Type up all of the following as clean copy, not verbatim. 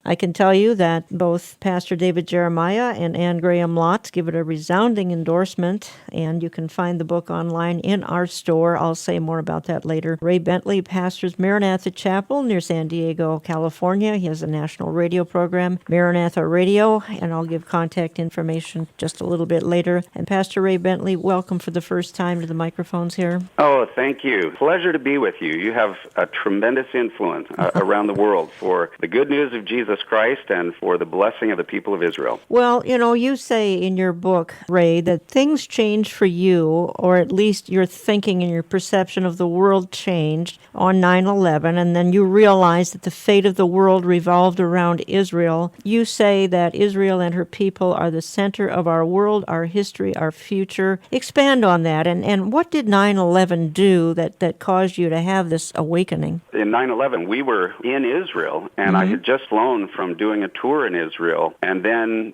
I can tell you that both Pastor David Jeremiah and Ann Graham Lotz give it a resounding endorsement, and you can find the book online in our store. I'll say more about that later. Ray Bentley pastors Maranatha Chapel near San Diego, California. He has a national radio program, Maranatha Radio, and I'll give contact information just a little bit later. And Pastor Ray Bentley, welcome for the first time to the microphones here. Oh, thank you. Pleasure to be with you. You have a tremendous influence around the world for the good news of Jesus Christ and for the blessing of the people of Israel. Well, you say in your book, Ray, that things changed for you, or at least your thinking and your perception of the world changed on 9/11, and then you realized that the fate of the world revolved around Israel. You say that Israel and her people are the center of our world, our history, our future. Expand on that, and what did 9/11 do that caused you to have this awakening? In 9/11, we were in Israel, and I had just flown from doing a tour in Israel, and then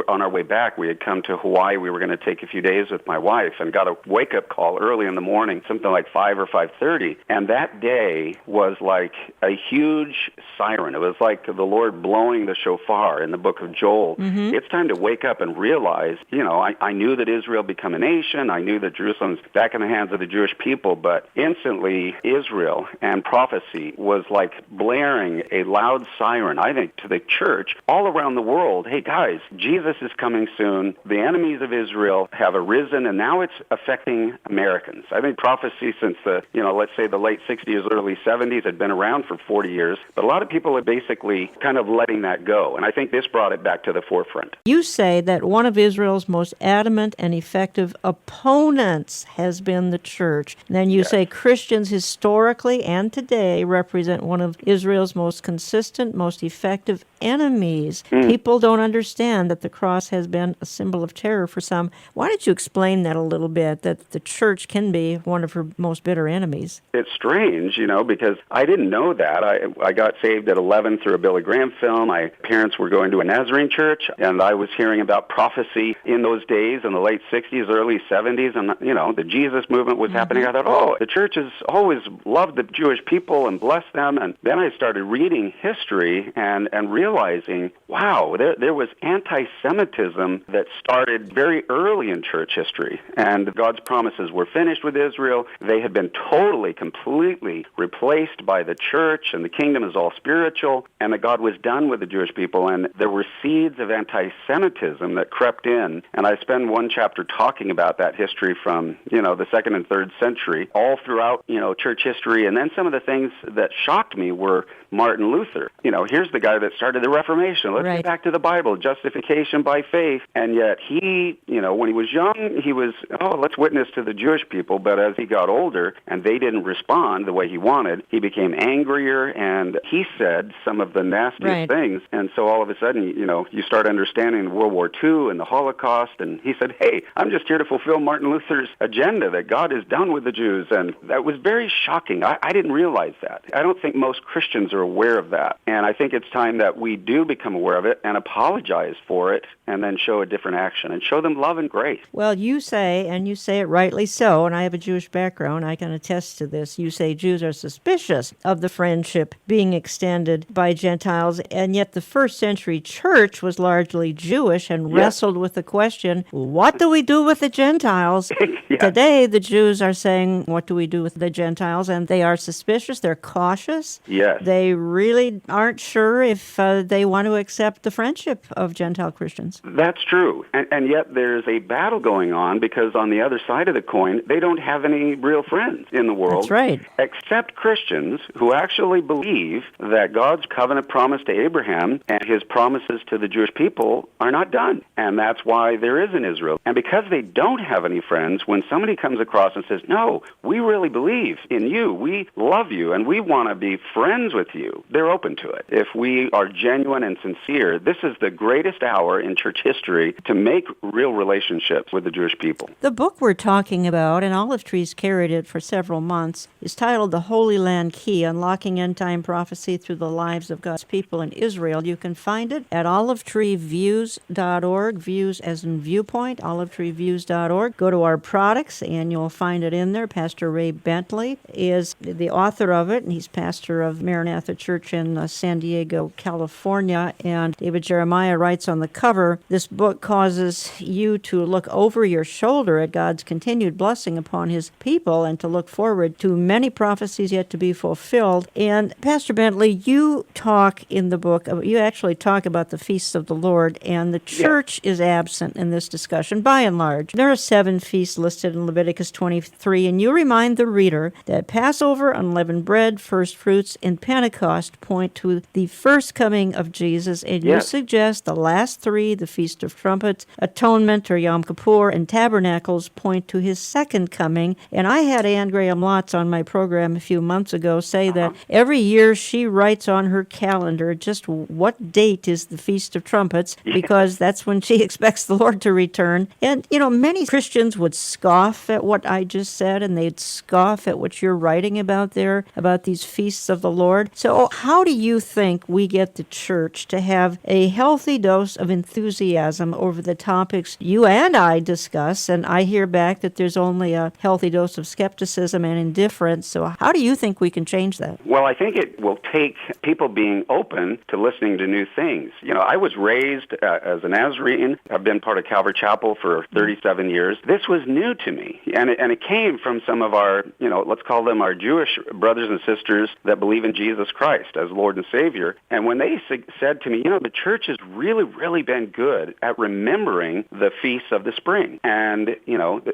on our way back, we had come to Hawaii. We were going to take a few days with my wife and got a wake-up call early in the morning, something like 5 or 5:30, and that day was like a huge siren. It was like the Lord blowing the shofar in the book of Joel. It's time to wake up and realize, I knew that Israel become a nation. I knew that Jerusalem's back in the hands of the Jewish people, but instantly Israel and prophecy was like blaring a loud siren, I think, to the church all around the world. Hey, guys, Jesus is coming soon. The enemies of Israel have arisen, and now it's affecting Americans. I think prophecy since let's say the late 60s, early 70s had been around for 40 years, but a lot of people are basically kind of letting that go, and I think this brought it back to the forefront. You say that one of Israel's most adamant and effective opponents has been the church. Then you say Christians historically and today represent one of Israel's most consistent, most effective enemies. People don't understand that the cross has been a symbol of terror for some. Why don't you explain that a little bit, that the church can be one of her most bitter enemies? It's strange, because I didn't know that. I got saved at 11 through a Billy Graham film. My parents were going to a Nazarene church, and I was hearing about prophecy in those days in the late 60s, early 70s, and, the Jesus movement was happening. I thought, the church has always loved the Jewish people and blessed them. And then I started reading history and realizing, wow, there was anti-Semitism that started very early in church history. And God's promises were finished with Israel. They had been totally, completely replaced by the church, and the kingdom is all spiritual, and that God was done with the Jewish people. And there were seeds of anti-Semitism that crept in. And I spend one chapter talking about that history from, the 2nd and 3rd century, all throughout, church history. And then some of the things that shocked me were Martin Luther. Here's the guy that started the Reformation. Let's get back to the Bible, justification by faith. And yet he, when he was young, he was, let's witness to the Jewish people. But as he got older and they didn't respond the way he wanted, he became angrier, and he said some of the nastiest things. And so all of a sudden, you start understanding World War II and the Holocaust. And he said, hey, I'm just here to fulfill Martin Luther's agenda that God is done with the Jews. And that was very shocking. I didn't realize that. I don't think most Christians are aware of that. And I think it's time that we do become aware of it and apologize for it, and then show a different action and show them love and grace. Well, you say, and you say it rightly so, and I have a Jewish background, I can attest to this, you say Jews are suspicious of the friendship being extended by Gentiles, and yet the first century church was largely Jewish and wrestled with the question, what do we do with the Gentiles? Today, the Jews are saying, what do we do with the Gentiles? And they are suspicious, they're cautious. Yes. They really aren't sure if they want to accept the friendship of Gentile Christians. That's true. And yet there's a battle going on, because on the other side of the coin, they don't have any real friends in the world. That's right. Except Christians who actually believe that God's covenant promise to Abraham and his promises to the Jewish people are not done. And that's why there is an Israel. And because they don't have any friends, when somebody comes across and says, no, we really believe in you, we love you, and we want to be friends with you, they're open to it. If we are genuine and sincere, this is the greatest hour in church history to make real relationships with the Jewish people. The book we're talking about, and Olive Tree's carried it for several months, is titled The Holy Land Key, Unlocking End-Time Prophecy Through the Lives of God's People in Israel. You can find it at olivetreeviews.org, views as in viewpoint, olivetreeviews.org. Go to our products, and you'll find it in there. Pastor Ray Bentley is the author of it, and he's pastor of Maranatha Maranatha Church in San Diego, California. And David Jeremiah writes on the cover, this book causes you to look over your shoulder at God's continued blessing upon his people and to look forward to many prophecies yet to be fulfilled. And Pastor Bentley, you talk in the book, you actually talk about the feasts of the Lord, and the church is absent in this discussion by and large. There are 7 feasts listed in Leviticus 23, and you remind the reader that Passover, unleavened bread, first fruits, and Pentecost point to the first coming of Jesus, and you suggest the last 3, the Feast of Trumpets, Atonement or Yom Kippur, and Tabernacles, point to his second coming. And I had Ann Graham Lotz on my program a few months ago say that every year she writes on her calendar just what date is the Feast of Trumpets, because that's when she expects the Lord to return. And, many Christians would scoff at what I just said, and they'd scoff at what you're writing about there, about these feasts of the Lord. So how do you think we get the church to have a healthy dose of enthusiasm over the topics you and I discuss? And I hear back that there's only a healthy dose of skepticism and indifference. So how do you think we can change that? Well, I think it will take people being open to listening to new things. I was raised as a Nazarene. I've been part of Calvary Chapel for 37 years. This was new to me, and it came from some of our, let's call them our Jewish brothers and sisters that believe in Jesus Christ as Lord and Savior. And when they said to me, the church has really, really been good at remembering the feasts of the spring. And,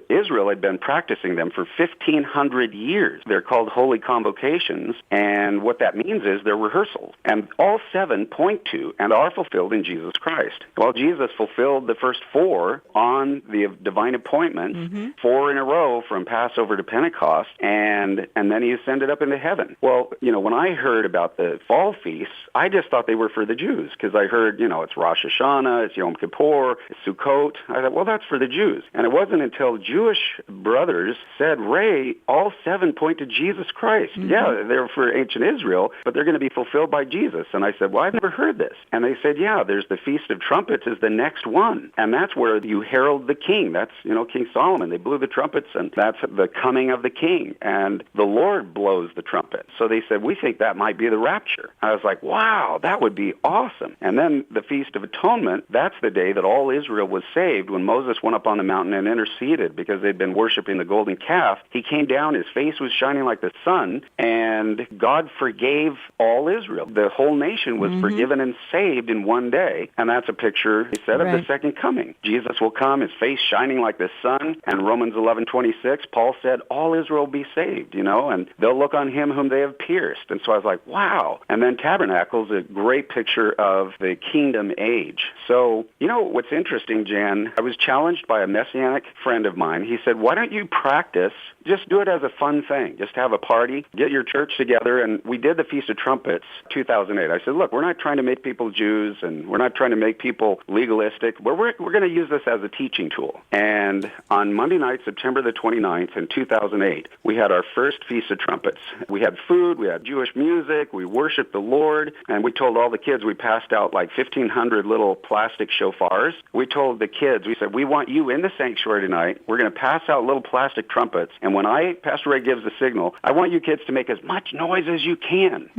Israel had been practicing them for 1,500 years. They're called holy convocations, and what that means is they're rehearsals. And all 7 point to and are fulfilled in Jesus Christ. Well, Jesus fulfilled the first 4 on the divine appointments, 4 in a row from Passover to Pentecost, and then he ascended up into heaven. Well, when I heard about the fall feasts, I just thought they were for the Jews, because I heard, it's Rosh Hashanah, it's Yom Kippur, it's Sukkot. I thought, well, that's for the Jews. And it wasn't until Jewish brothers said, Ray, all 7 point to Jesus Christ. Yeah, they're for ancient Israel, but they're going to be fulfilled by Jesus. And I said, well, I've never heard this. And they said, yeah, there's the Feast of Trumpets is the next one. And that's where you herald the king. That's, King Solomon. They blew the trumpets, and that's the coming of the king. And the Lord blows the trumpet. So they said, we think that might be the rapture. I was like, wow, that would be awesome. And then the Feast of Atonement, that's the day that all Israel was saved when Moses went up on the mountain and interceded because they'd been worshiping the golden calf. He came down, his face was shining like the sun, and God forgave all Israel. The whole nation was forgiven and saved in one day. And that's a picture, he said, of the second coming. Jesus will come, his face shining like the sun. And Romans 11:26, Paul said, all Israel will be saved, and they'll look on him whom they have pierced. And so I was like, wow. And then Tabernacles, a great picture of the kingdom age. So, what's interesting, Jan, I was challenged by a Messianic friend of mine. He said, why don't you practice, just do it as a fun thing. Just have a party, get your church together. And we did the Feast of Trumpets 2008. I said, look, we're not trying to make people Jews, and we're not trying to make people legalistic. We're going to use this as a teaching tool. And on Monday night, September the 29th in 2008, we had our first Feast of Trumpets. We had food, we had Jewish music, we worshiped the Lord, and we told all the kids, we passed out like 1,500 little plastic shofars. We told the kids, we said, we want you in the sanctuary tonight. We're going to pass out little plastic trumpets, and when Pastor Ray gives the signal, I want you kids to make as much noise as you can.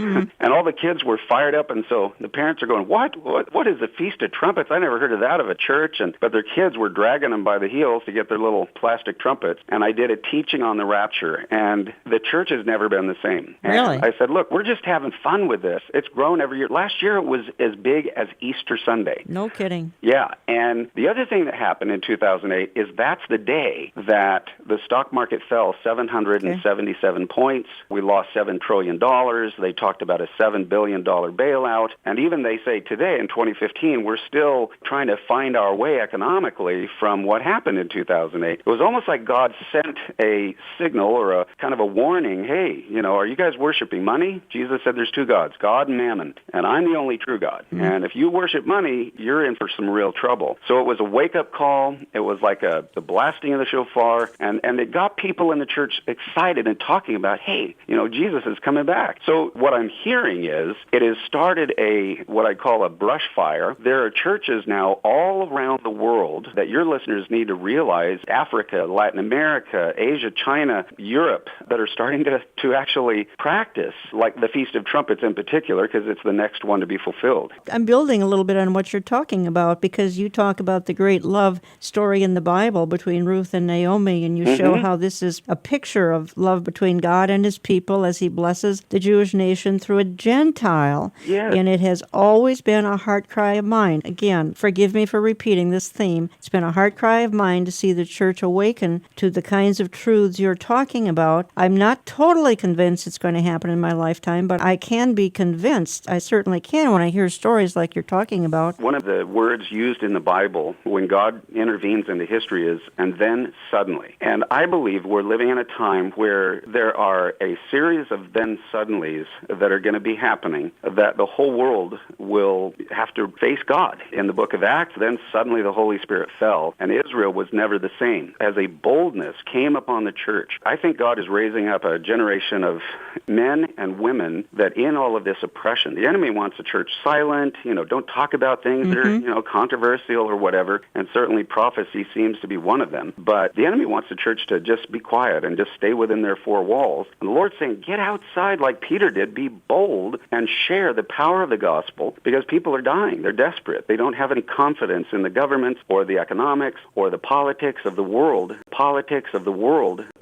And all the kids were fired up, and so the parents are going, what is the Feast of Trumpets? I never heard of that of a church. But their kids were dragging them by the heels to get their little plastic trumpets. And I did a teaching on the rapture, and the church has never been the same. Really? And I said, look, we're just having fun with this. It's grown every year. Last year it was as big as Easter Sunday. No kidding. Yeah, and the other thing that happened in 2008 is that's the day that the stock market fell 777 points. We lost $7 trillion. They talked about a $7 billion bailout. And even they say today in 2015, we're still trying to find our way economically from what happened in 2008. It was almost like God sent a signal or a kind of a warning, hey, are you guys worshiping money? Jesus said there's 2 gods, God and Mammon, and I'm the only true God. And if you worship money, you're in for some real trouble. So it was a wake-up call. It was like the blasting of the shofar, and it got people in the church excited and talking about, hey, Jesus is coming back. So what I'm hearing is it has started what I call a brush fire. There are churches now all around the world that your listeners need to realize, Africa, Latin America, Asia, China, Europe, that are starting to actually practice, like the Feast of Trumpets in particular, because it's the next one to be fulfilled. I'm building a little bit on what you're talking about, because you talk about the great love story in the Bible between Ruth and Naomi, and you show how this is a picture of love between God and his people as he blesses the Jewish nation through a Gentile. Yes. And it has always been a heart cry of mine. Again, forgive me for repeating this theme. It's been a heart cry of mine to see the church awaken to the kinds of truths you're talking about. I'm not totally convinced it's going to happen in my lifetime, but I can be convinced. I certainly can when I hear stories like you're talking about. One of the words used in the Bible when God intervenes into history is, and then suddenly. And I believe we're living in a time where there are a series of then suddenlies that are going to be happening, that the whole world will have to face God. In the book of Acts, then suddenly the Holy Spirit fell, and Israel was never the same. As a boldness came upon the church, I think God is raising up a generation of men and women that in all of this oppression, the enemy wants the church silent, don't talk about things that are, controversial or whatever, and certainly prophecy seems to be one of them. But the enemy wants the church to just be quiet and just stay within their four walls. And the Lord's saying, get outside like Peter did, be bold, and share the power of the gospel, because people are dying. They're desperate. They don't have any confidence in the governments or the economics or the politics of the world. Politics of the world